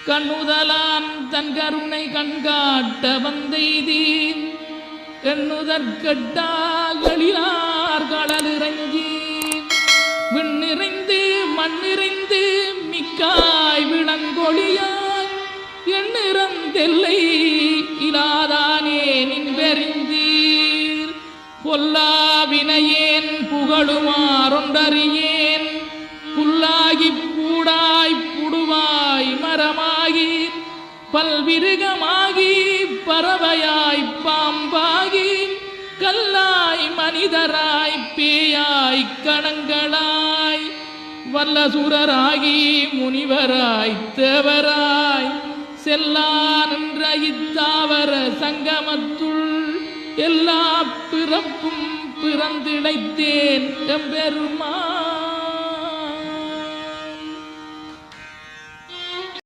கண்ணுதலான் தன் கருணை கண்காட்ட வந்தெய்தீன் எண்ணுதற்கட்டாகளிலார் கடலிறங்கி விண்ணிறைந்து மண்ணிறைந்து மிக்காய் விளங்கொழியாய் எண்ணிறந்தெல்லை இலாதானே நின்பெறிந்தீர் பொல்லாவினையேன் புகழுமாறொன்றறியேன் புல்லாகி பூடாய் புடுவாய் மரமாகி பல்விருகமாகி பறவையாய் பாம்பாகி கல்லாய் மனிதராய் பேயாய் கணங்களாய் வல்லசுரராகி முனிவராய் தேவராய் செல்லா நின்ற இத்தாவர சங்கமத்துள் எல்லா பிறப்பும் பிறந்திழைத்தேன் எம்பெருமான்.